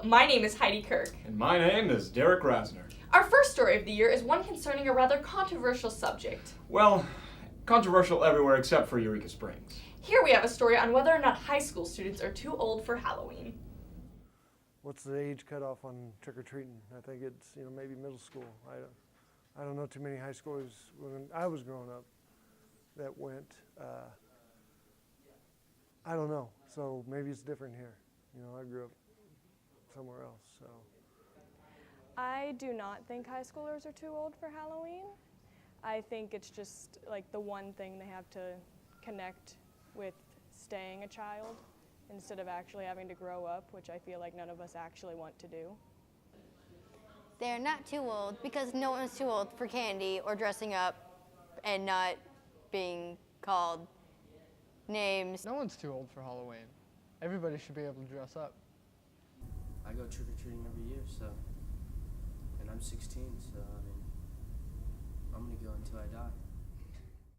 my name is Heidi Kirk. And my name is Derek Rasner. Our first story of the year is one concerning a rather controversial subject. Well, controversial everywhere except for Eureka Springs. Here we have a story on whether or not high school students are too old for Halloween. What's the age cutoff on trick-or-treating? I think it's, maybe middle school. I don't know too many high schoolers when I was growing up that went. I don't know. So maybe it's different here. I grew up somewhere else, so. I do not think high schoolers are too old for Halloween. I think it's just like the one thing they have to connect with staying a child instead of actually having to grow up, which I feel like none of us actually want to do. They're not too old because no one's too old for candy or dressing up and not being called names. No one's too old for Halloween. Everybody should be able to dress up. I go trick-or-treating every year, and I'm 16, so I'm gonna go until I die.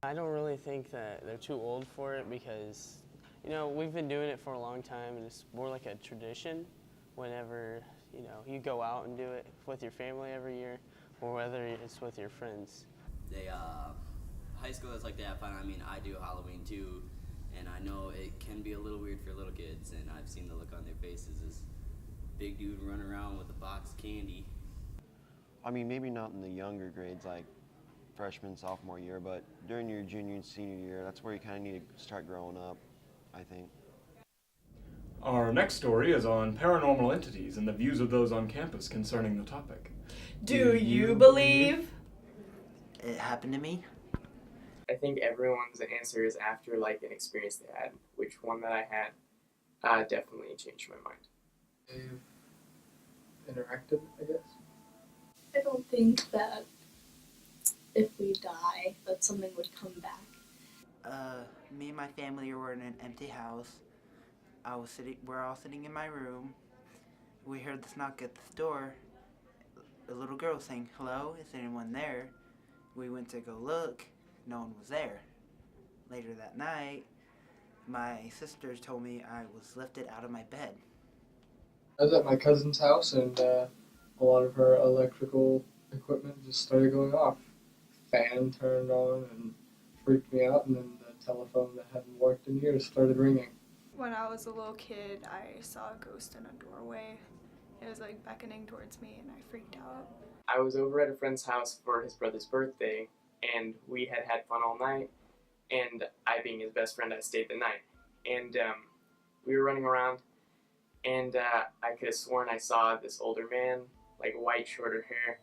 I don't really think that they're too old for it because, we've been doing it for a long time and it's more like a tradition whenever, you go out and do it with your family every year or whether it's with your friends. High schoolers like to have fun. I mean, I do Halloween too, and I know it can be a little weird for little kids, and I've seen the look on their faces as big dude running around with a box of candy. I mean, maybe not in the younger grades like freshman, sophomore year, but during your junior and senior year, that's where you kind of need to start growing up, I think. Our next story is on paranormal entities and the views of those on campus concerning the topic. Do you believe? It happened to me. I think everyone's answer is after an experience they had, which one that I had definitely changed my mind. They've interacted, I guess. I don't think that if we die, that something would come back. Me and my family were in an empty house. We're all sitting in my room. We heard this knock at the door. A little girl saying, "Hello, is anyone there?" We went to go look. No one was there. Later that night, my sisters told me I was lifted out of my bed. I was at my cousin's house and a lot of her electrical equipment just started going off. Fan turned on and freaked me out, and then the telephone that hadn't worked in years started ringing. When I was a little kid, I saw a ghost in a doorway. It was beckoning towards me and I freaked out. I was over at a friend's house for his brother's birthday, and we had fun all night, and I, being his best friend, I stayed the night. And we were running around, and I could have sworn I saw this older man, white, shorter hair,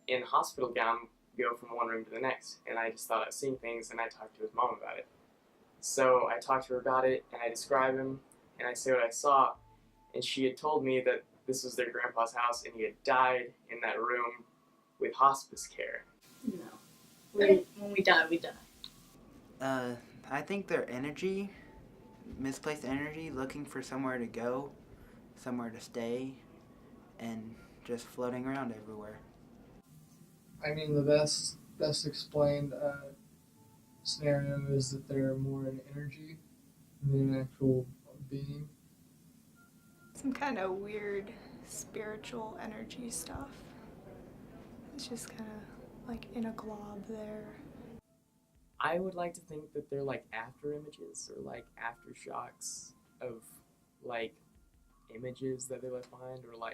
in hospital gown, go from one room to the next. And I just thought I was seeing things, and I talked to his mom about it. So I talked to her about it, and I described him, and I said what I saw, and she had told me that this was their grandpa's house, and he had died in that room with hospice care. No. When we die, we die. I think their energy, misplaced energy, looking for somewhere to go, somewhere to stay, and just floating around everywhere. I mean, the best explained scenario is that they're more an energy than an actual being. Some kind of weird spiritual energy stuff. It's just kind of in a glob there. I would like to think that they're after images or aftershocks of images that they left behind, or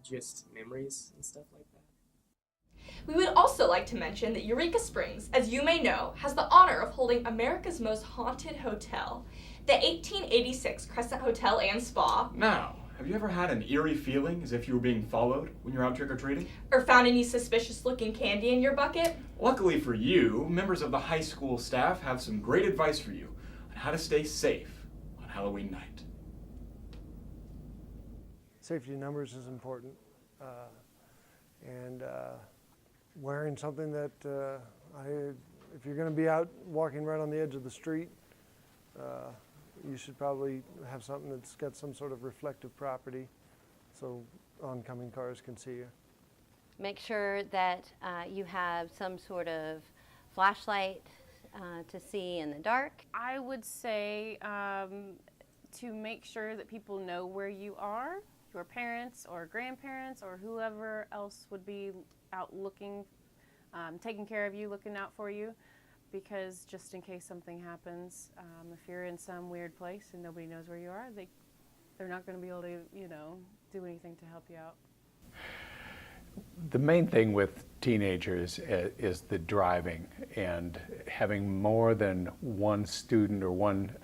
just memories and stuff like that. We would also like to mention that Eureka Springs, as you may know, has the honor of holding America's most haunted hotel, the 1886 Crescent Hotel and Spa. Now, have you ever had an eerie feeling as if you were being followed when you're out trick-or-treating? Or found any suspicious-looking candy in your bucket? Luckily for you, members of the high school staff have some great advice for you on how to stay safe on Halloween night. Safety in numbers is important. And wearing something that, if you're going to be out walking right on the edge of the street, you should probably have something that's got some sort of reflective property so oncoming cars can see you. Make sure that you have some sort of flashlight to see in the dark. I would say to make sure that people know where you are, your parents or grandparents or whoever else would be out looking, taking care of you, looking out for you, because just in case something happens, if you're in some weird place and nobody knows where you are, they're not going to be able to, do anything to help you out. The main thing with teenagers is the driving, and having more than one student or one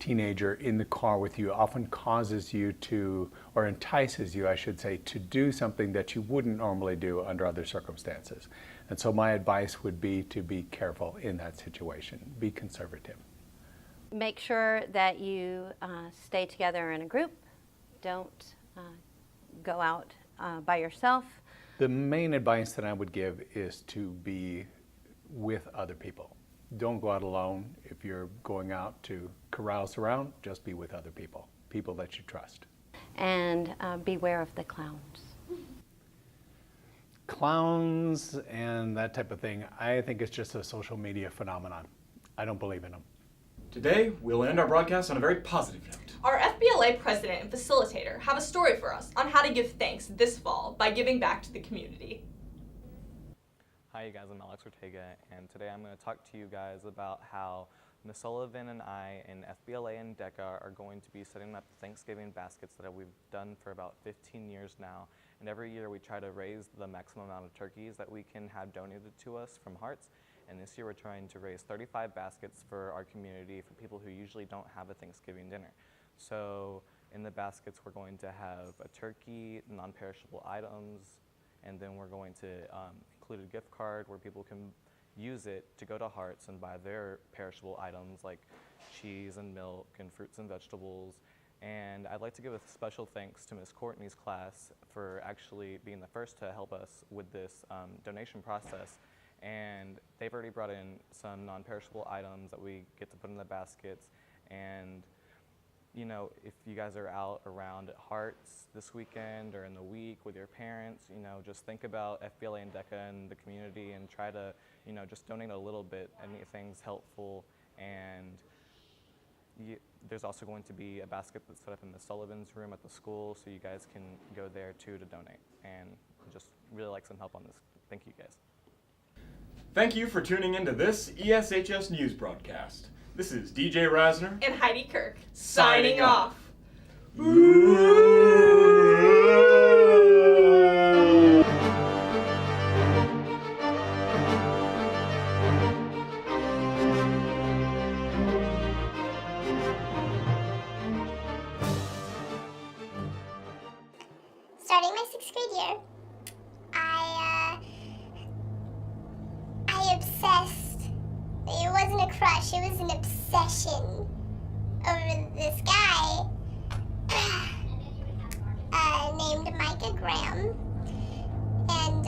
teenager in the car with you often causes you to, or entices you, I should say, to do something that you wouldn't normally do under other circumstances. And so my advice would be to be careful in that situation. Be conservative. Make sure that you stay together in a group. Don't go out by yourself. The main advice that I would give is to be with other people. Don't go out alone. If you're going out to carouse around, just be with other people, people that you trust. And beware of the clowns. Clowns and that type of thing, I think it's just a social media phenomenon. I don't believe in them. Today, we'll end our broadcast on a very positive note. Our FBLA president and facilitator have a story for us on how to give thanks this fall by giving back to the community. Hi, you guys, I'm Alex Ortega, and today I'm going to talk to you guys about how Ms. Sullivan and I in FBLA and DECA are going to be setting up Thanksgiving baskets that we've done for about 15 years now. And every year we try to raise the maximum amount of turkeys that we can have donated to us from Hearts. And this year we're trying to raise 35 baskets for our community for people who usually don't have a Thanksgiving dinner. So in the baskets we're going to have a turkey, non-perishable items, and then we're going to include a gift card where people can use it to go to Hearts and buy their perishable items like cheese and milk and fruits and vegetables. And I'd like to give a special thanks to Ms. Courtney's class for actually being the first to help us with this donation process. And they've already brought in some non-perishable items that we get to put in the baskets. And you know, if you guys are out around at Hearts this weekend or in the week with your parents, you know, just think about FBLA and DECA and the community and try to, you know, just donate a little bit. Anything's helpful. And there's also going to be a basket that's set up in Ms. Sullivan's room at the school, so you guys can go there too to donate. And just really like some help on this. Thank you guys. Thank you for tuning into this ESHS News broadcast. This is DJ Rasner and Heidi Kirk signing off. Starting my 6th grade year, I obsessed. It wasn't a crush, it was an obsession over this guy named Micah Graham. And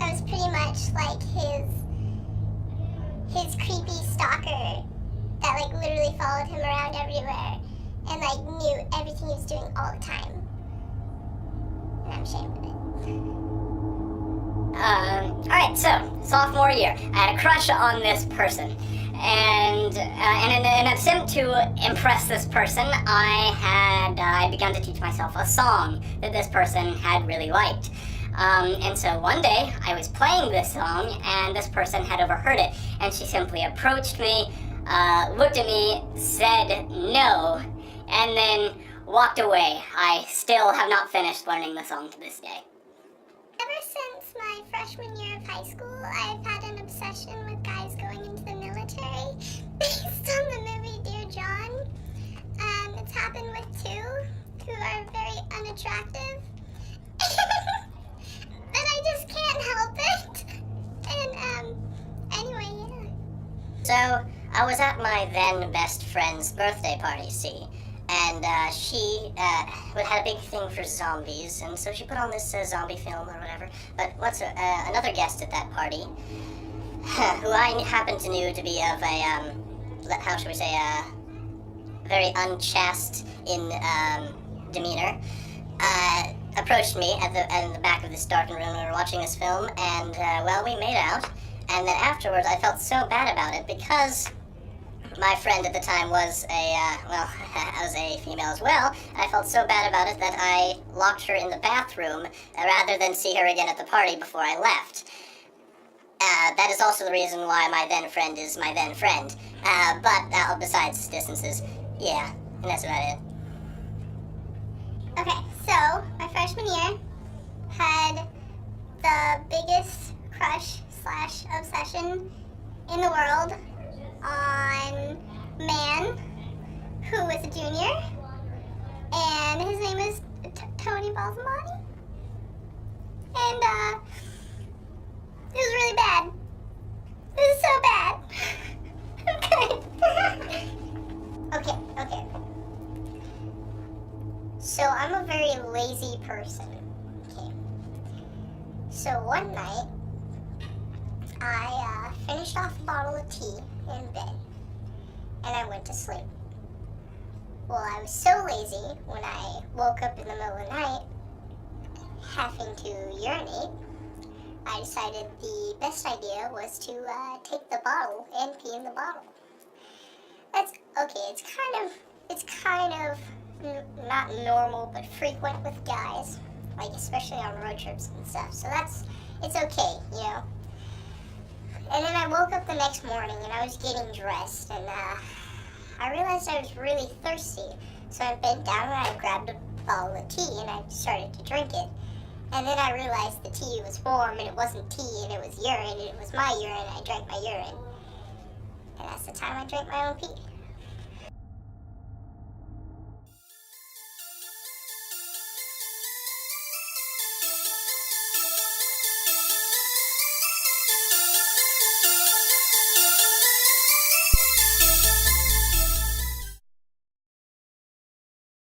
I was pretty much like his creepy stalker that like literally followed him around everywhere and like knew everything he was doing all the time. And I'm ashamed of it. Alright, so, sophomore year, I had a crush on this person, and in an attempt to impress this person, I began to teach myself a song that this person had really liked. And so one day, I was playing this song, and this person had overheard it, and she simply approached me, looked at me, said no, and then walked away. I still have not finished learning the song to this day. Ever since my freshman year of high school, I've had an obsession with guys going into the military based on the movie Dear John. It's happened with 2 who are very unattractive. But I just can't help it. And anyway, yeah. So, I was at my then best friend's birthday party, see, and she had a big thing for zombies, and so she put on this zombie film or whatever. But another guest at that party, who I happened to know to be of a, how should we say, very unchaste in demeanor, approached me at the back of this darkened room. We were watching this film, and well, we made out. And then afterwards, I felt so bad about it because my friend at the time was I was a female as well. I felt so bad about it that I locked her in the bathroom rather than see her again at the party before I left. That is also the reason why my then friend is my then friend. But besides distances, yeah, and that's about it. Okay, so my freshman year had the biggest crush / obsession in the world on a man who was a junior, and his name is Tony Balsamani. And it was really bad. It was so bad. Okay. So I'm a very lazy person. Okay. So one night, I finished off a bottle of tea in bed, and I went to sleep. Well, I was so lazy when I woke up in the middle of the night, having to urinate, I decided the best idea was to take the bottle and pee in the bottle. That's okay. It's kind of not normal, but frequent with guys, like especially on road trips and stuff. So it's okay, you know. And then I woke up the next morning and I was getting dressed, and I realized I was really thirsty. So I bent down and I grabbed a bottle of tea and I started to drink it. And then I realized the tea was warm and it wasn't tea and it was urine and it was my urine. I drank my urine. And that's the time I drank my own pee.